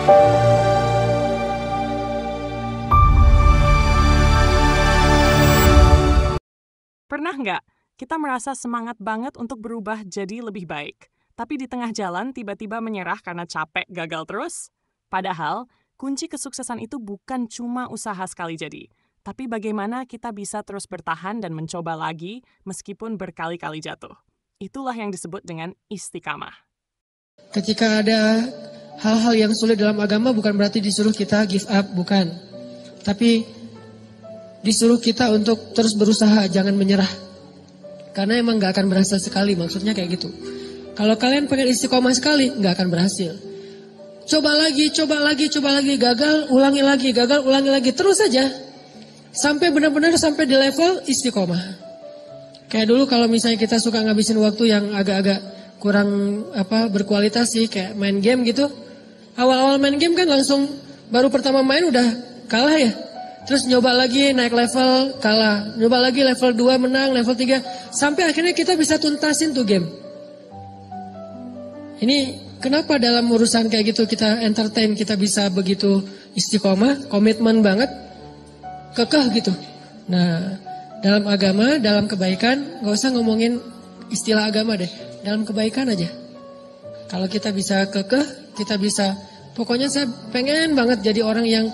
Pernah nggak kita merasa semangat banget untuk berubah jadi lebih baik, tapi di tengah jalan tiba-tiba menyerah karena capek gagal terus? Padahal, kunci kesuksesan itu bukan cuma usaha sekali jadi, tapi bagaimana kita bisa terus bertahan dan mencoba lagi meskipun berkali-kali jatuh. Itulah yang disebut dengan istiqamah. Ketika ada hal-hal yang sulit dalam agama bukan berarti disuruh kita give up, bukan. Tapi disuruh kita untuk terus berusaha, jangan menyerah. Karena emang gak akan berhasil sekali, maksudnya kayak gitu. Kalau kalian pengen istiqomah sekali, gak akan berhasil. Coba lagi, gagal, ulangi lagi, gagal, ulangi lagi. Terus saja, sampai benar-benar sampai di level istiqomah. Kayak dulu kalau misalnya kita suka ngabisin waktu yang agak-agak kurang berkualitas sih, kayak main game gitu. Awal-awal main game kan langsung, baru pertama main udah kalah ya. Terus nyoba lagi naik level, kalah. Nyoba lagi level 2 menang, level 3. Sampai akhirnya kita bisa tuntasin tuh game. Ini kenapa dalam urusan kayak gitu kita entertain, kita bisa begitu istiqomah, komitmen banget, kekeh gitu. Nah, dalam agama, dalam kebaikan, gak usah ngomongin istilah agama deh. Dalam kebaikan aja. Kalau kita bisa kekeh, kita bisa, pokoknya saya pengen banget jadi orang yang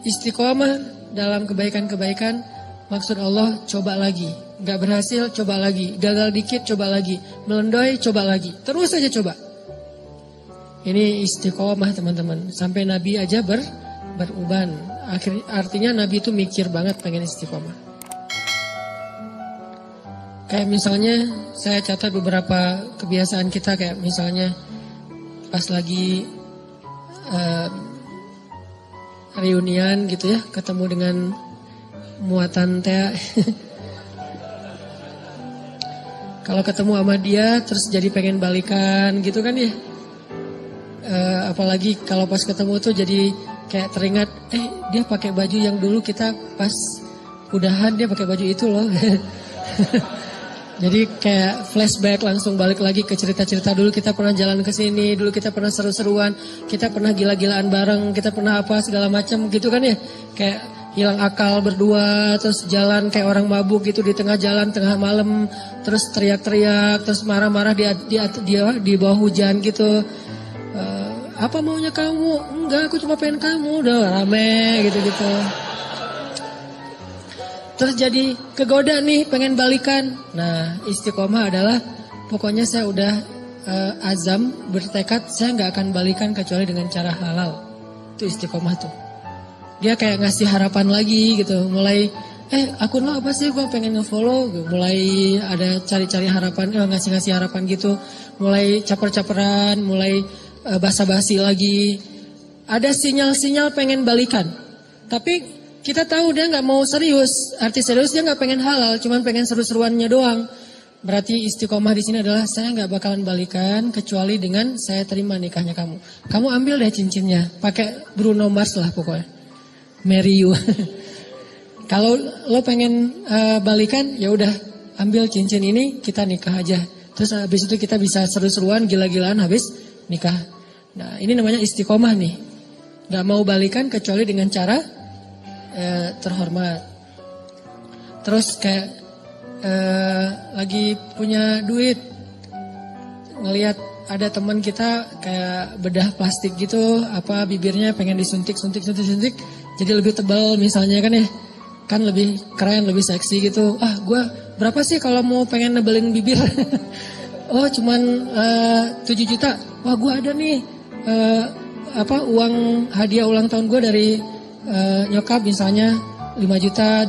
istiqomah dalam kebaikan-kebaikan. Maksud Allah, coba lagi. Gak berhasil, coba lagi. Gagal dikit, coba lagi. Melendoy, coba lagi. Terus aja coba. Ini istiqomah teman-teman. Sampai Nabi aja beruban. Artinya Nabi itu mikir banget pengen istiqomah. Kayak misalnya saya catat beberapa kebiasaan kita. Kayak misalnya pas lagi reunian gitu ya, ketemu dengan muatan teh. Kalau ketemu sama dia terus jadi pengen balikan gitu kan ya. Apalagi kalau pas ketemu tuh jadi kayak teringat, dia pakai baju yang dulu kita pas udahan dia pakai baju itu loh. Jadi kayak flashback, langsung balik lagi ke cerita-cerita dulu kita pernah jalan ke sini, dulu kita pernah seru-seruan, kita pernah gila-gilaan bareng, kita pernah apa segala macam gitu kan ya. Kayak hilang akal berdua, terus jalan kayak orang mabuk gitu di tengah jalan, tengah malam, terus teriak-teriak, terus marah-marah di bawah hujan gitu. Apa maunya kamu? Enggak, aku cuma pengen kamu. Udah rame gitu-gitu. Terus jadi kegoda nih pengen balikan. Nah, istiqomah adalah pokoknya saya udah azam, bertekad saya nggak akan balikan kecuali dengan cara halal. Itu istiqomah tuh. Dia kayak ngasih harapan lagi gitu. Mulai akun lo apa sih, gue pengen nge-follow. Mulai ada cari-cari harapan, ngasih-ngasih harapan gitu. Mulai caper-caperan, mulai basa-basi lagi. Ada sinyal-sinyal pengen balikan. Tapi kita tahu dia nggak mau serius. Arti serius dia nggak pengen halal, cuman pengen seru-seruannya doang. Berarti istiqomah di sini adalah saya nggak bakalan balikan kecuali dengan saya terima nikahnya kamu. Kamu ambil deh cincinnya, pakai Bruno Mars lah pokoknya. Marry you. Kalau lo pengen balikan, ya udah ambil cincin ini, kita nikah aja. Terus habis itu kita bisa seru-seruan, gila-gilaan habis nikah. Nah ini namanya istiqomah nih. Nggak mau balikan kecuali dengan cara terhormat. Terus kayak lagi punya duit, ngelihat ada teman kita kayak bedah plastik gitu, apa bibirnya pengen disuntik, jadi lebih tebal misalnya kan ya, kan lebih keren, lebih seksi gitu. Gue berapa sih kalau mau pengen nebelin bibir? Oh cuman 7 juta. Wah gue ada nih uang hadiah ulang tahun gue dari nyokap misalnya 5 juta,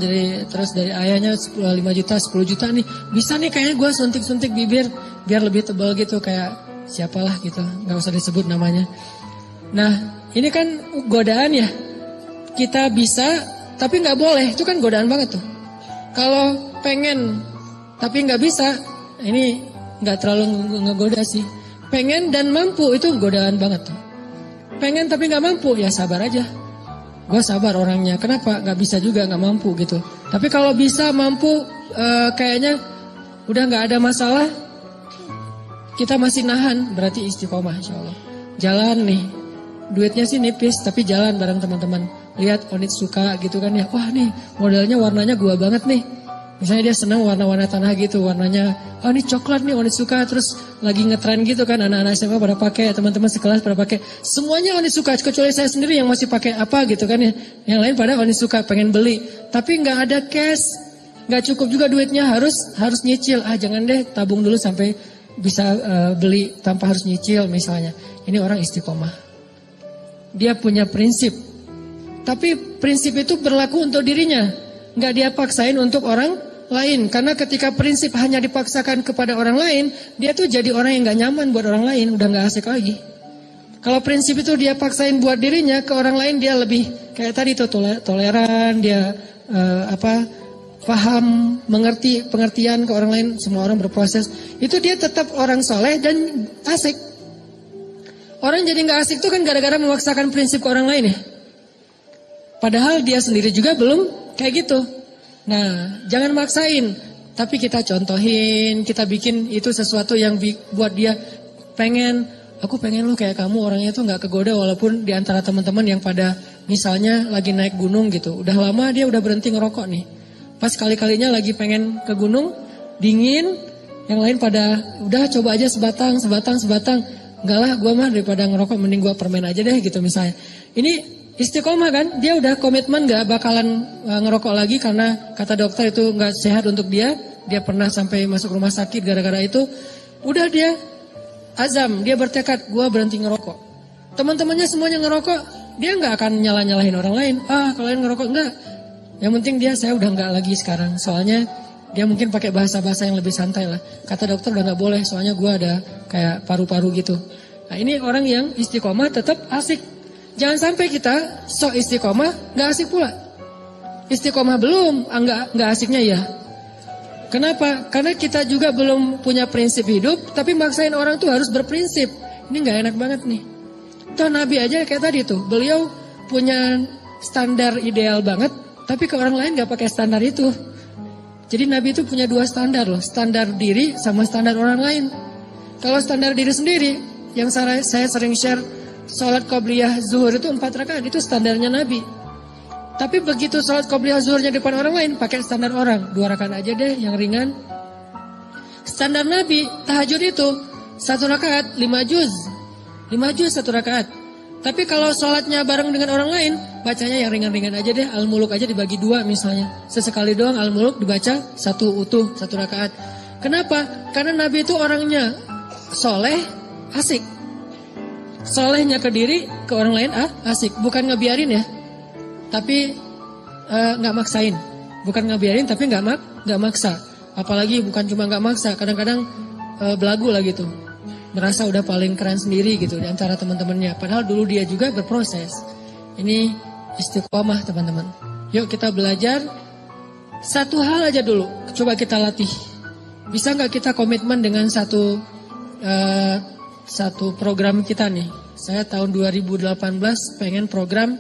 terus dari ayahnya 5 juta, 10 juta nih. Bisa nih kayaknya gue suntik-suntik bibir biar lebih tebal gitu, kayak siapalah gitu, gak usah disebut namanya. Nah ini kan godaan ya. Kita bisa tapi gak boleh, itu kan godaan banget tuh. Kalau pengen tapi gak bisa, ini gak terlalu ngegoda sih. Pengen dan mampu itu godaan banget tuh. Pengen tapi gak mampu, ya sabar aja. Gue sabar orangnya, kenapa? Gak bisa juga, gak mampu gitu. Tapi kalau bisa, mampu, kayaknya udah gak ada masalah, kita masih nahan, berarti istiqomah insya Allah. jalan nih, duitnya sih nipis tapi jalan bareng teman-teman. Lihat Onitsuka gitu kan ya, wah nih modelnya warnanya gua banget nih. Misalnya dia senang warna-warna tanah gitu, warnanya, oh ini coklat nih Onitsuka, terus lagi ngetren gitu kan, anak-anak SMA pada pakai, teman-teman sekelas pada pakai, semuanya Onitsuka, kecuali saya sendiri yang masih pakai apa gitu kan ya, yang lain pada Onitsuka pengen beli, tapi nggak ada cash, nggak cukup juga duitnya, harus nyicil, jangan deh tabung dulu sampai bisa beli tanpa harus nyicil misalnya. Ini orang istiqomah, dia punya prinsip. Tapi prinsip itu berlaku untuk dirinya, nggak dia paksain untuk orang lain. Karena ketika prinsip hanya dipaksakan kepada orang lain, dia tuh jadi orang yang nggak nyaman buat orang lain, udah nggak asik lagi. Kalau prinsip itu dia paksain buat dirinya, ke orang lain dia lebih kayak tadi tuh toleran, dia paham, mengerti pengertian ke orang lain, semua orang berproses. Itu dia tetap orang soleh dan asik. Orang jadi nggak asik tuh kan gara-gara memaksakan prinsip ke orang lain ya. Padahal dia sendiri juga belum kayak gitu. Nah, jangan maksain. Tapi kita contohin, kita bikin itu sesuatu yang buat dia pengen. Aku pengen lo kayak kamu, orangnya tuh gak kegoda walaupun di antara teman-teman yang pada misalnya lagi naik gunung gitu. Udah lama dia udah berhenti ngerokok nih. Pas kali-kalinya lagi pengen ke gunung, dingin. Yang lain pada udah coba aja sebatang. Enggak lah, gue mah daripada ngerokok mending gue permen aja deh gitu misalnya. Ini istiqomah kan, dia udah komitmen gak bakalan ngerokok lagi karena kata dokter itu gak sehat untuk dia. Dia pernah sampai masuk rumah sakit gara-gara itu. Udah dia azam, dia bertekad, gue berhenti ngerokok. Teman-temannya semuanya ngerokok, dia gak akan nyalahin orang lain. Kalian ngerokok enggak. Yang penting saya udah gak lagi sekarang. Soalnya dia mungkin pakai bahasa-bahasa yang lebih santai lah. Kata dokter udah gak boleh, soalnya gue ada kayak paru-paru gitu. Nah ini orang yang istiqomah tetap asik. Jangan sampai kita sok istiqomah gak asik pula. Istiqomah belum, gak asiknya ya. Kenapa? Karena kita juga belum punya prinsip hidup, tapi maksain orang tuh harus berprinsip. Ini gak enak banget nih. Toh Nabi aja kayak tadi tuh, beliau punya standar ideal banget, tapi ke orang lain gak pakai standar itu. Jadi Nabi itu punya dua standar loh, standar diri sama standar orang lain. Kalau standar diri sendiri, yang saya sering share, sholat qobliyah zuhur itu 4 rakaat, itu standarnya Nabi. Tapi begitu sholat qobliyah zuhurnya depan orang lain, pakai standar orang, 2 rakaat aja deh yang ringan. Standar Nabi, tahajud itu 1 rakaat 5 juz. 5 juz 1 rakaat. Tapi kalau sholatnya bareng dengan orang lain, bacanya yang ringan-ringan aja deh. Al-Muluk aja dibagi 2 misalnya. Sesekali doang Al-Muluk dibaca 1 utuh, 1 rakaat. Kenapa? Karena Nabi itu orangnya soleh, asik. Solehnya ke diri, ke orang lain asik. Bukan ngebiarin ya, tapi gak maksain. Bukan ngebiarin tapi gak maksa. Apalagi bukan cuma gak maksa, kadang-kadang belagu lah gitu. Merasa udah paling keren sendiri gitu di antara teman-temannya. Padahal dulu dia juga berproses. Ini istiqomah teman-teman. Yuk kita belajar satu hal aja dulu. Coba kita latih. Bisa gak kita komitmen dengan satu program kita nih. Saya tahun 2018 pengen program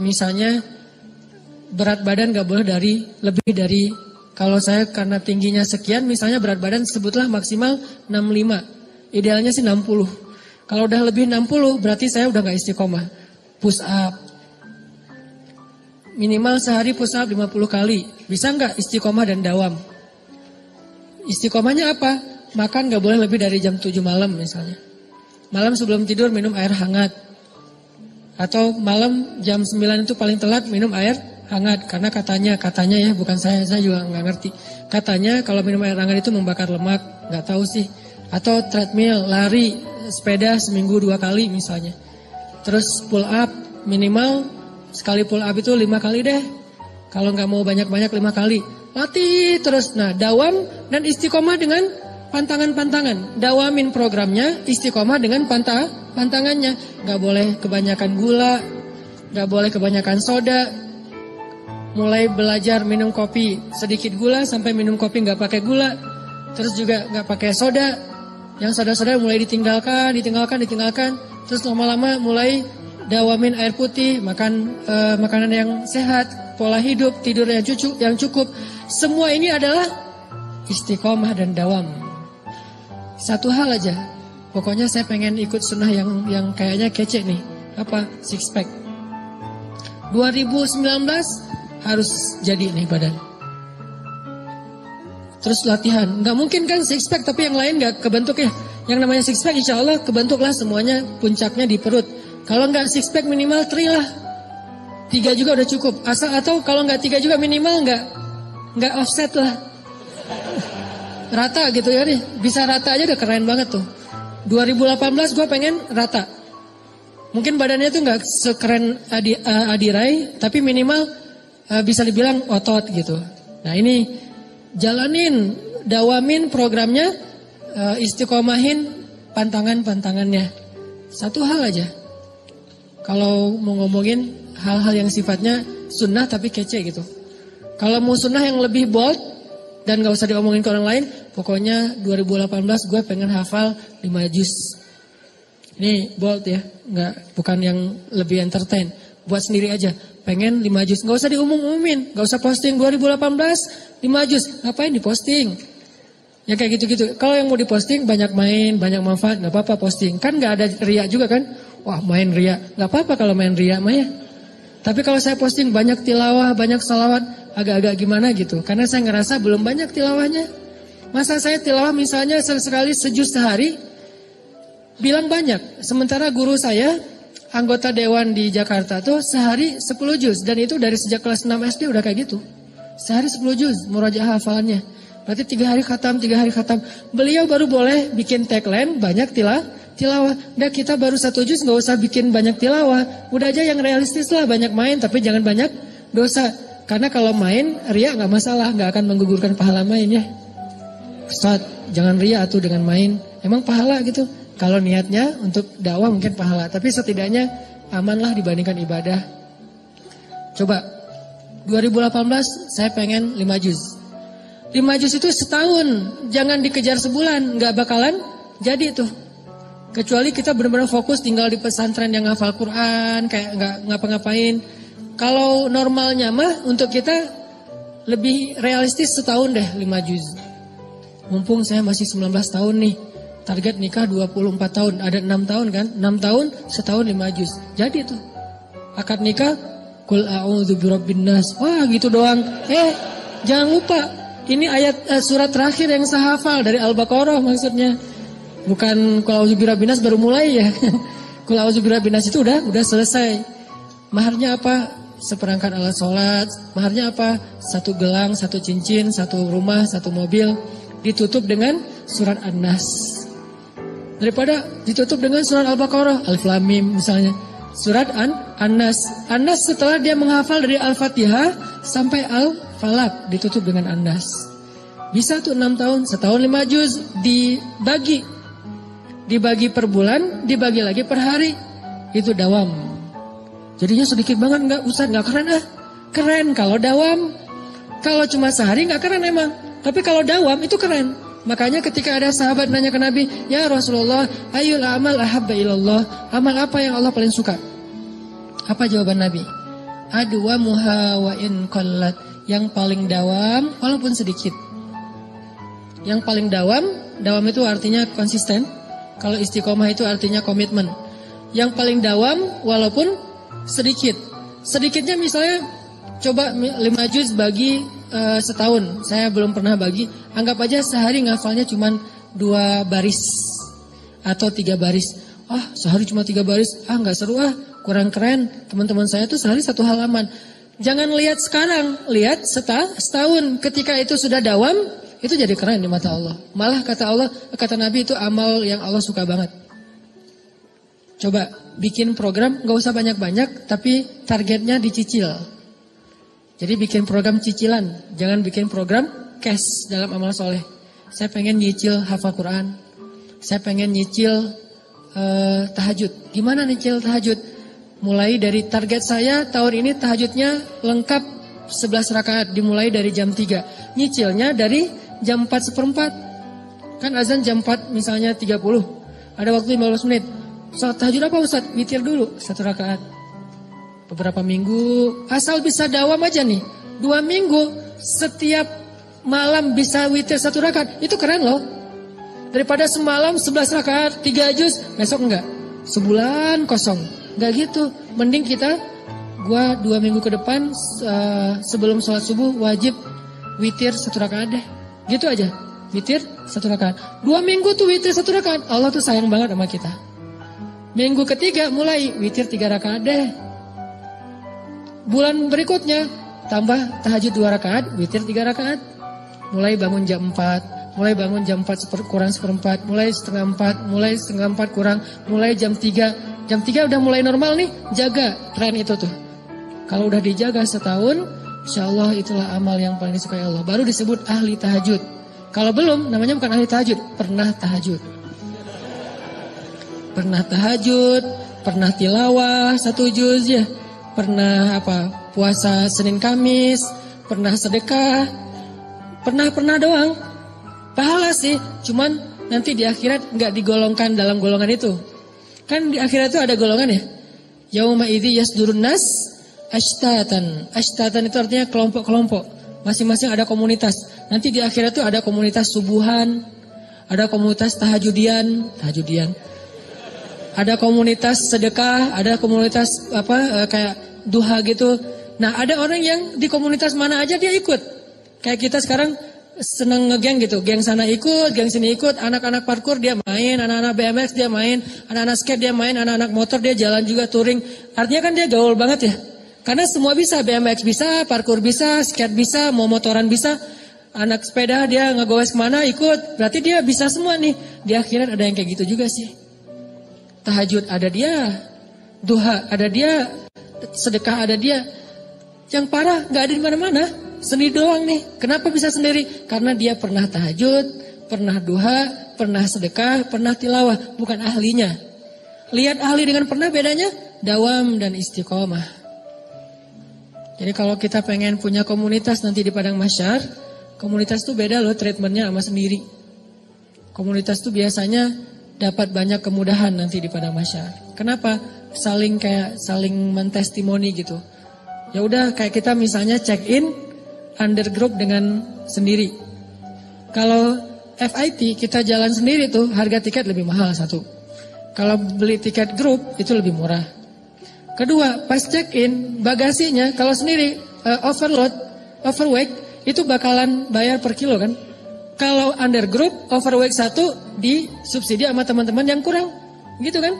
misalnya berat badan gak boleh lebih dari, kalau saya karena tingginya sekian, misalnya berat badan sebutlah maksimal 65. Idealnya sih 60. Kalau udah lebih 60 berarti saya udah gak istiqomah. Push up. Minimal sehari push up 50 kali. Bisa gak istiqomah dan dawam? Istiqomahnya apa? Makan gak boleh lebih dari jam 7 malam misalnya. Malam sebelum tidur minum air hangat. Atau malam jam 9 itu paling telat minum air hangat. Karena katanya ya, bukan saya juga gak ngerti. Katanya kalau minum air hangat itu membakar lemak. Gak tahu sih. Atau treadmill, lari, sepeda seminggu 2 kali misalnya. Terus pull up, minimal sekali pull up itu 5 kali deh. Kalau gak mau banyak-banyak 5 kali. Latih terus. Nah, dawam dan istiqomah dengan pantangan-pantangan. Dawamin programnya, istiqomah dengan pantangannya. Gak boleh kebanyakan gula, gak boleh kebanyakan soda. Mulai belajar minum kopi sedikit gula sampai minum kopi gak pakai gula. Terus juga gak pakai soda. Yang soda-soda mulai ditinggalkan. Terus lama-lama mulai dawamin air putih, makan makanan yang sehat, pola hidup, tidur yang cukup. Semua ini adalah istiqomah dan dawam. Satu hal aja, Pokoknya saya pengen ikut sunnah yang kayaknya kece nih. Apa? Six pack. 2019 harus jadi nih badan. Terus latihan. Nggak mungkin kan six pack tapi yang lain nggak kebentuk ya. Yang namanya six pack insya Allah kebentuklah semuanya, puncaknya di perut. Kalau nggak six pack minimal 3 lah. 3 juga udah cukup. Atau kalau nggak 3 juga minimal nggak offset lah. Rata gitu ya nih. Bisa rata aja udah keren banget tuh. 2018 gue pengen rata. Mungkin badannya tuh nggak sekeren Adi Rai, tapi minimal bisa dibilang otot gitu. Nah ini jalanin, dawamin programnya, istiqomahin pantangan-pantangannya. Satu hal aja. Kalau mau ngomongin hal-hal yang sifatnya sunnah tapi kece gitu. Kalau mau sunnah yang lebih bold dan gak usah diomongin ke orang lain, pokoknya 2018 gue pengen hafal 5 juz. Ini bold ya, bukan yang lebih entertain. Buat sendiri aja, pengen 5 juz. Gak usah diumum-umumin, gak usah posting 2018 5 juz. Ngapain diposting? Ya kayak gitu-gitu. Kalau yang mau diposting banyak main, banyak manfaat, gak apa-apa posting. Kan gak ada riak juga kan? Wah main riak, gak apa-apa kalau main riak mah ya. Tapi kalau saya posting banyak tilawah, banyak salawat, agak-agak gimana gitu. Karena saya ngerasa belum banyak tilawahnya. Masa saya tilawah misalnya sekali sejuz sehari, bilang banyak. Sementara guru saya, anggota dewan di Jakarta tuh sehari 10 juz. Dan itu dari sejak kelas 6 SD udah kayak gitu. Sehari 10 juz, murajaah hafalannya. Berarti 3 hari khatam, 3 hari khatam. Beliau baru boleh bikin tagline banyak tilawah. Udah kita baru 1 juz gak usah bikin banyak tilawah. Udah aja yang realistis lah, banyak main tapi jangan banyak dosa. Karena kalau main riak gak masalah, gak akan menggugurkan pahala main ya. Ustaz, jangan riak tuh dengan main. Emang pahala gitu. Kalau niatnya untuk dakwah mungkin pahala, tapi setidaknya amanlah dibandingkan ibadah. Coba 2018 saya pengen 5 juz. 5 juz itu setahun, jangan dikejar sebulan, gak bakalan jadi tuh. Kecuali kita benar-benar fokus tinggal di pesantren yang hafal Quran, kayak nggak ngapa-ngapain. Kalau normalnya mah untuk kita lebih realistis setahun deh 5 juz. Mumpung saya masih 19 tahun nih, target nikah 24 tahun, ada 6 tahun kan? 6 tahun, setahun 5 juz. Jadi tuh, akad nikah, Qul a'udzu birabbin nas. Wah gitu doang. Jangan lupa, ini ayat surat terakhir yang saya hafal dari Al-Baqarah maksudnya. Bukan Qul a'udzu birabbin nas baru mulai ya. Qul a'udzu birabbin nas itu udah selesai. Maharnya apa? Seperangkat alat sholat. Maharnya apa? 1 gelang, 1 cincin, 1 rumah, 1 mobil. Ditutup dengan surat An-Nas. Daripada ditutup dengan surat Al-Baqarah, Alif Lam Mim misalnya. Surat An-Nas. An-Nas setelah dia menghafal dari Al-Fatihah sampai Al-Falaq, ditutup dengan An-Nas. Bisa tuh 6 tahun, setahun 5 juz, dibagi per bulan, dibagi lagi per hari. Itu dawam. Jadinya sedikit banget, enggak Ustaz, enggak keren ah. Keren kalau dawam. Kalau cuma sehari enggak keren emang. Tapi kalau dawam itu keren. Makanya ketika ada sahabat nanya ke Nabi, "Ya Rasulullah, ayyul amal ahabba ilallah?" Amal apa yang Allah paling suka? Apa jawaban Nabi? Adwamuha wa in qallat. Yang paling dawam walaupun sedikit. Yang paling dawam itu artinya konsisten. Kalau istiqomah itu artinya komitmen. Yang paling dawam walaupun sedikit. Sedikitnya misalnya coba 5 juz bagi setahun. Saya belum pernah bagi. Anggap aja sehari ngafalnya cuma 2 baris atau 3 baris. Sehari cuma 3 baris. Nggak seru kurang keren. Teman-teman saya tuh sehari 1 halaman. Jangan lihat sekarang, lihat setahun. Ketika itu sudah dawam, itu jadi keren di mata Allah. Malah kata Nabi itu amal yang Allah suka banget. Coba bikin program, gak usah banyak-banyak, tapi targetnya dicicil. Jadi bikin program cicilan, jangan bikin program cash dalam amal soleh. Saya pengen nyicil hafal Quran, saya pengen nyicil tahajud. Gimana nyicil tahajud? Mulai dari target saya tahun ini tahajudnya lengkap 11 rakaat, dimulai dari jam 3. Nyicilnya dari jam 4:04. Kan azan jam 4 misalnya 30. Ada waktu 15 menit. Salat tahajud apa Ustaz? Witir dulu 1 rakaat. Beberapa minggu, asal bisa dawam aja nih. 2 minggu, setiap malam bisa witir 1 rakaat. Itu keren loh. Daripada semalam 11 rakaat, 3 juz, besok enggak. Sebulan kosong. Enggak gitu. Mending kita, gua 2 minggu ke depan sebelum sholat subuh wajib witir 1 rakaat deh. Gitu aja. Witir 1 rakaat. 2 minggu tuh witir 1 rakaat. Allah tuh sayang banget sama kita. Minggu ketiga mulai witir 3 rakaat deh. Bulan berikutnya tambah tahajud 2 rakaat, witir 3 rakaat. Mulai bangun jam 4, mulai bangun jam 4 kurang seperempat, mulai setengah 4, mulai setengah 4 kurang, mulai jam 3. Jam 3 udah mulai normal nih, jaga tren itu tuh. Kalau udah dijaga setahun, insya Allah itulah amal yang paling disukai Allah. Baru disebut ahli tahajud. Kalau belum, namanya bukan ahli tahajud, pernah tahajud. Pernah tahajud, pernah tilawah 1 juz ya. Pernah puasa Senin Kamis, pernah sedekah. Pernah doang. Pahala sih, cuman nanti di akhirat enggak digolongkan dalam golongan itu. Kan di akhirat itu ada golongan ya. Yauma idzi yasdurun nas ashtatan. Ashtatan itu artinya kelompok-kelompok. Masing-masing ada komunitas. Nanti di akhirat itu ada komunitas subuhan, ada komunitas tahajudian. Ada komunitas sedekah, ada komunitas kayak duha gitu. Nah, ada orang yang di komunitas mana aja dia ikut. Kayak kita sekarang seneng ngegeng gitu, geng sana ikut, geng sini ikut, anak-anak parkour dia main, anak-anak BMX dia main, anak-anak skate dia main, anak-anak motor dia jalan juga touring. Artinya kan dia gaul banget ya. Karena semua bisa, BMX bisa, parkour bisa, skate bisa, mau motoran bisa. Anak sepeda dia ngegoes kemana ikut, berarti dia bisa semua nih. Di akhirat ada yang kayak gitu juga sih. Tahajud ada dia, duha ada dia, sedekah ada dia. Yang parah nggak ada di mana-mana, sendiri doang nih. Kenapa bisa sendiri? Karena dia pernah tahajud, pernah duha, pernah sedekah, pernah tilawah, bukan ahlinya. Lihat ahli dengan pernah bedanya, dawam dan istiqomah. Jadi kalau kita pengen punya komunitas nanti di padang mahsyar, komunitas tuh beda loh treatmentnya sama sendiri. Komunitas tuh biasanya dapat banyak kemudahan nanti di padang mahsyar. Kenapa? Saling mentestimoni gitu. Ya udah kayak kita misalnya check in under group dengan sendiri. Kalau FIT kita jalan sendiri tuh harga tiket lebih mahal satu. Kalau beli tiket grup itu lebih murah. Kedua, pas check in bagasinya kalau sendiri overweight itu bakalan bayar per kilo kan. Kalau under group overweight 1 disubsidi sama teman-teman yang kurang, gitu kan?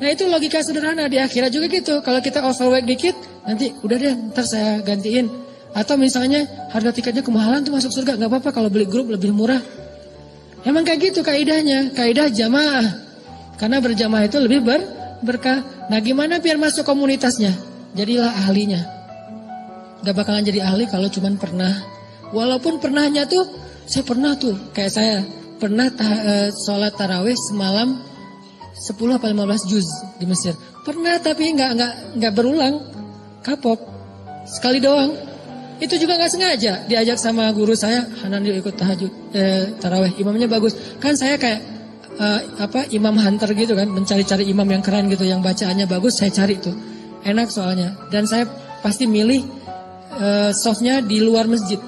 Nah itu logika sederhana di akhirat juga gitu. Kalau kita overweight dikit, nanti udah deh ntar saya gantiin. Atau misalnya harga tiketnya kemahalan tuh masuk surga, nggak apa-apa kalau beli grup lebih murah. Emang kayak gitu kaidahnya, kaidah jamaah. Karena berjamaah itu lebih berkah. Nah gimana biar masuk komunitasnya? Jadilah ahlinya. Gak bakalan jadi ahli kalau cuman pernah. Walaupun pernahnya tuh saya pernah tuh, kayak saya pernah sholat tarawih semalam 10 atau 15 juz di Mesir. Pernah tapi nggak berulang, kapok sekali doang. Itu juga nggak sengaja diajak sama guru saya, Hanan yuk ikut tarawih, imamnya bagus. Kan saya kayak imam hunter gitu kan, mencari-cari imam yang keren gitu, yang bacaannya bagus saya cari tuh, enak soalnya. Dan saya pasti milih softnya di luar masjid.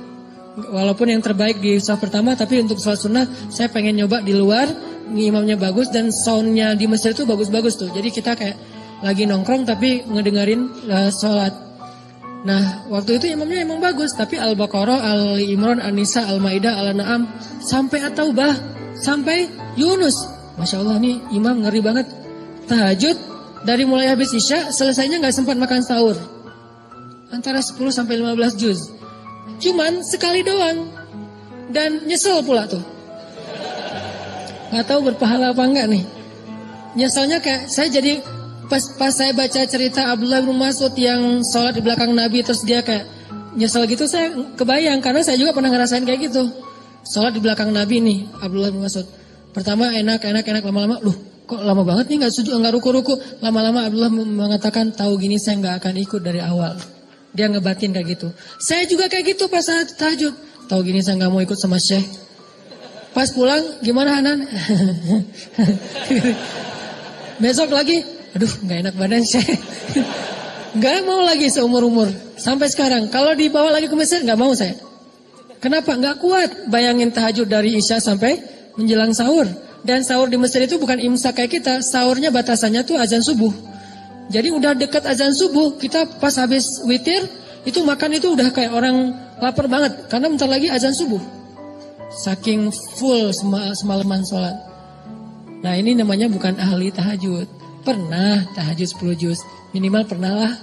Walaupun yang terbaik di saf pertama, tapi untuk sholat sunnah saya pengen nyoba di luar, imamnya bagus dan soundnya di Mesir itu bagus-bagus tuh. Jadi kita kayak lagi nongkrong tapi ngedengerin sholat. Nah waktu itu imamnya emang bagus, tapi Al-Baqarah, Al-Imran, An-Nisa, Al-Maidah, Al-An'am sampai At-Taubah, sampai Yunus. Masya Allah nih imam ngeri banget. Tahajud dari mulai habis Isya selesainya gak sempat makan sahur. Antara 10 sampai 15 juz. Cuman sekali doang. Dan nyesel pula tuh. Gak tahu berpahala apa enggak nih. Nyeselnya kayak saya jadi pas saya baca cerita Abdullah bin Mas'ud yang sholat di belakang Nabi terus dia kayak nyesel gitu, saya kebayang karena saya juga pernah ngerasain kayak gitu. Sholat di belakang Nabi nih Abdullah bin Mas'ud. Pertama enak lama-lama loh kok lama banget nih nggak sujud nggak ruku-ruku. Lama-lama Abdullah mengatakan tahu gini saya nggak akan ikut dari awal. Dia ngebatin kayak gitu. Saya juga kayak gitu pas saat tahajud. Tahu gini saya nggak mau ikut sama Syekh. Pas pulang gimana Hanan? Besok lagi, aduh nggak enak badan Syekh. Nggak mau lagi seumur-umur. Sampai sekarang kalau dibawa lagi ke Mesir nggak mau saya. Kenapa? Nggak kuat. Bayangin tahajud dari Isya sampai menjelang sahur. Dan sahur di Mesir itu bukan imsak kayak kita, sahurnya batasannya tuh azan subuh. Jadi udah dekat azan subuh, kita pas habis witir, itu makan itu udah kayak orang lapar banget. Karena bentar lagi azan subuh. Saking full semalaman sholat. Nah ini namanya bukan ahli tahajud. Pernah tahajud 10 juz. Minimal pernah lah.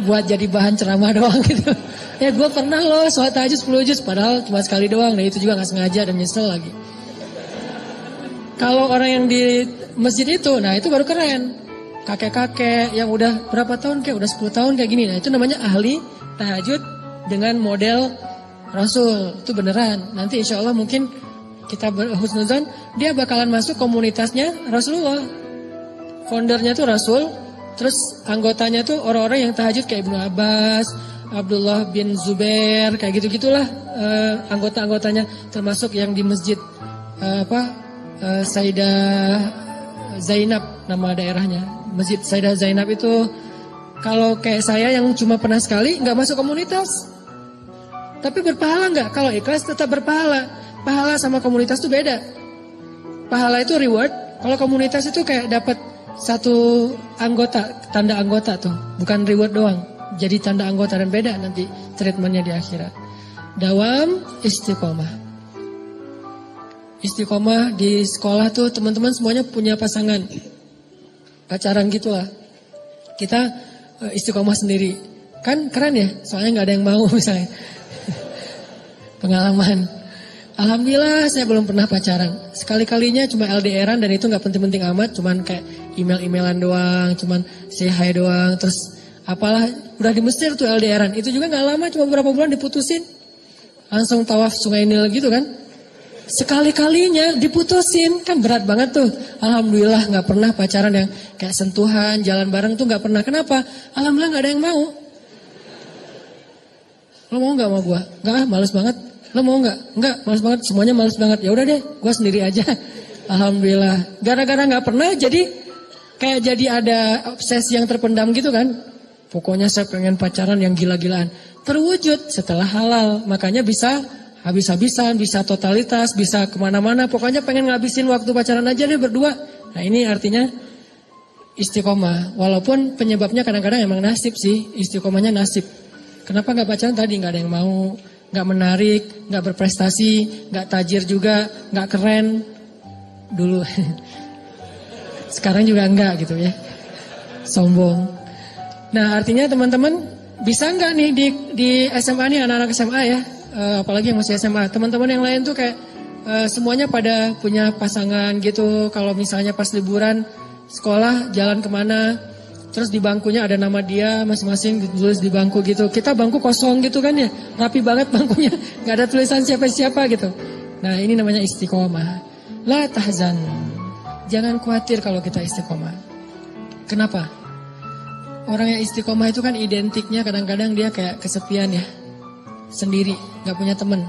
Buat jadi bahan ceramah doang gitu. Ya gue pernah loh sholat tahajud 10 juz. Padahal cuma sekali doang. Nah itu juga gak sengaja dan nyesel lagi. Kalau orang yang di masjid itu, nah itu baru keren. Kakek-kakek yang udah berapa tahun kayak udah 10 tahun kayak gini. Nah itu namanya ahli tahajud dengan model Rasul. Itu beneran. Nanti insya Allah mungkin kita berhusnuzan, dia bakalan masuk komunitasnya Rasulullah. Foundernya tuh Rasul. Terus anggotanya tuh orang-orang yang tahajud kayak Ibnu Abbas, Abdullah bin Zubair, kayak gitu-gitulah anggota-anggotanya. Termasuk yang di masjid Sayyidah Zainab nama daerahnya. Masjid Sayyidah Zainab itu kalau kayak saya yang cuma pernah sekali nggak masuk komunitas. Tapi berpahala nggak? Kalau ikhlas tetap berpahala. Pahala sama komunitas itu beda. Pahala itu reward. Kalau komunitas itu kayak dapat satu anggota, tanda anggota tuh. Bukan reward doang. Jadi tanda anggota dan beda nanti treatmentnya di akhirat. Dawam istiqomah. Istiqomah di sekolah tuh teman-teman semuanya punya pasangan. Pacaran gitulah. Kita istiqomah sendiri. Kan keren ya? Soalnya nggak ada yang mau misalnya. Pengalaman. Alhamdulillah saya belum pernah pacaran. Sekali-kalinya cuma LDRan dan itu gak penting-penting amat. Cuman kayak email-emailan doang. Cuman say hi doang. Terus apalah udah di Mesir tuh LDRan. Itu juga gak lama cuma beberapa bulan diputusin. Langsung tawaf Sungai Nil gitu kan. Sekali-kalinya diputusin. Kan berat banget tuh. Alhamdulillah gak pernah pacaran yang kayak sentuhan, jalan bareng tuh gak pernah. Kenapa? Alhamdulillah gak ada yang mau. Lo mau gak sama gue? Gak males banget. Lo mau gak? Enggak, males banget. Semuanya males banget. Ya udah deh, gue sendiri aja. Alhamdulillah. Gara-gara gak pernah jadi kayak jadi ada obsesi yang terpendam gitu kan. Pokoknya saya pengen pacaran yang gila-gilaan. Terwujud setelah halal. Makanya bisa habis-habisan, bisa totalitas, bisa kemana-mana. Pokoknya pengen ngabisin waktu pacaran aja deh berdua. Nah ini artinya istiqomah. Walaupun penyebabnya kadang-kadang emang nasib sih. Istiqomahnya nasib. Kenapa gak pacaran tadi? Gak ada yang mau. Gak menarik, gak berprestasi, gak tajir juga, gak keren. Dulu. Sekarang juga enggak gitu ya. Sombong. Nah artinya teman-teman bisa enggak nih di SMA nih anak-anak SMA ya. Apalagi yang masih SMA. Teman-teman yang lain tuh kayak semuanya pada punya pasangan gitu. Kalau misalnya pas liburan sekolah jalan kemana. Terus di bangkunya ada nama dia masing-masing ditulis di bangku gitu. Kita bangku kosong gitu kan ya. Rapi banget bangkunya. Gak ada tulisan siapa-siapa gitu. Nah ini namanya istiqomah. La tahzan. Jangan khawatir kalau kita istiqomah. Kenapa? Orang yang istiqomah itu kan identiknya kadang-kadang dia kayak kesepian ya. Sendiri. Gak punya teman.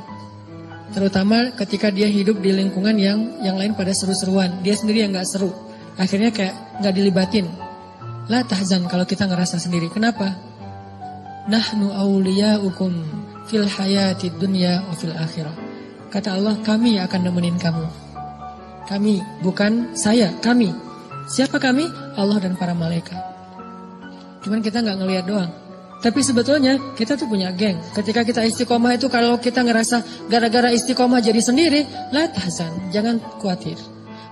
Terutama ketika dia hidup di lingkungan yang lain pada seru-seruan. Dia sendiri yang gak seru. Akhirnya kayak gak dilibatin. La tahzan kalau kita ngerasa sendiri. Kenapa? Nahnu awliya'ukum fil hayati dunya wa fil akhirah. Kata Allah, kami akan nemenin kamu. Kami, bukan saya, kami. Siapa kami? Allah dan para malaikat. Cuman kita gak ngelihat doang. Tapi sebetulnya kita tuh punya geng. Ketika kita istiqomah itu kalau kita ngerasa gara-gara istiqomah jadi sendiri, la tahzan, jangan khawatir.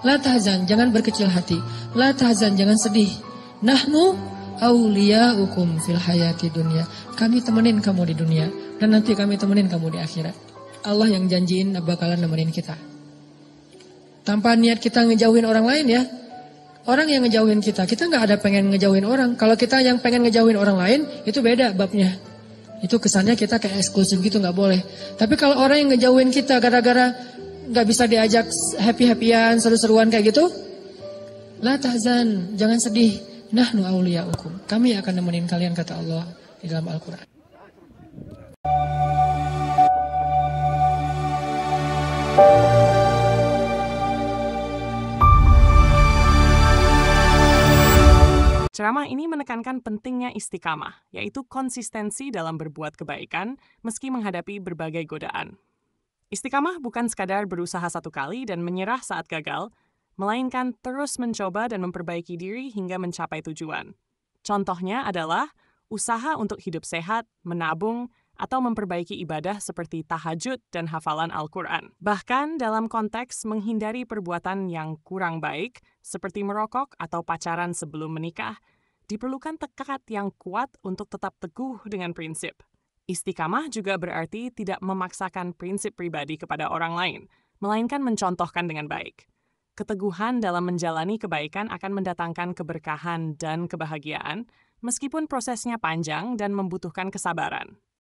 La tahzan, jangan berkecil hati. La tahzan, jangan sedih. Nahnu awliya'ukum fil hayati dunia. Kami temenin kamu di dunia dan nanti kami temenin kamu di akhirat. Allah yang janjiin bakalan nemenin kita. Tanpa niat kita ngejauhin orang lain ya. Orang yang ngejauhin kita nggak ada pengen ngejauhin orang. Kalau kita yang pengen ngejauhin orang lain itu beda babnya. Itu kesannya kita kayak eksklusif gitu, nggak boleh. Tapi kalau orang yang ngejauhin kita gara-gara nggak bisa diajak happy-happyan, seru-seruan kayak gitu, la tahzan, jangan sedih. Nahnu awliya'ukum. Kami akan nemenin kalian kata Allah di dalam Al-Quran. Ceramah ini menekankan pentingnya istiqamah, yaitu konsistensi dalam berbuat kebaikan meski menghadapi berbagai godaan. Istiqamah bukan sekadar berusaha satu kali dan menyerah saat gagal, melainkan terus mencoba dan memperbaiki diri hingga mencapai tujuan. Contohnya adalah usaha untuk hidup sehat, menabung, atau memperbaiki ibadah seperti tahajud dan hafalan Al-Quran. Bahkan dalam konteks menghindari perbuatan yang kurang baik, seperti merokok atau pacaran sebelum menikah, diperlukan tekad yang kuat untuk tetap teguh dengan prinsip. Istiqamah juga berarti tidak memaksakan prinsip pribadi kepada orang lain, melainkan mencontohkan dengan baik. Keteguhan dalam menjalani kebaikan akan mendatangkan keberkahan dan kebahagiaan, meskipun prosesnya panjang dan membutuhkan kesabaran.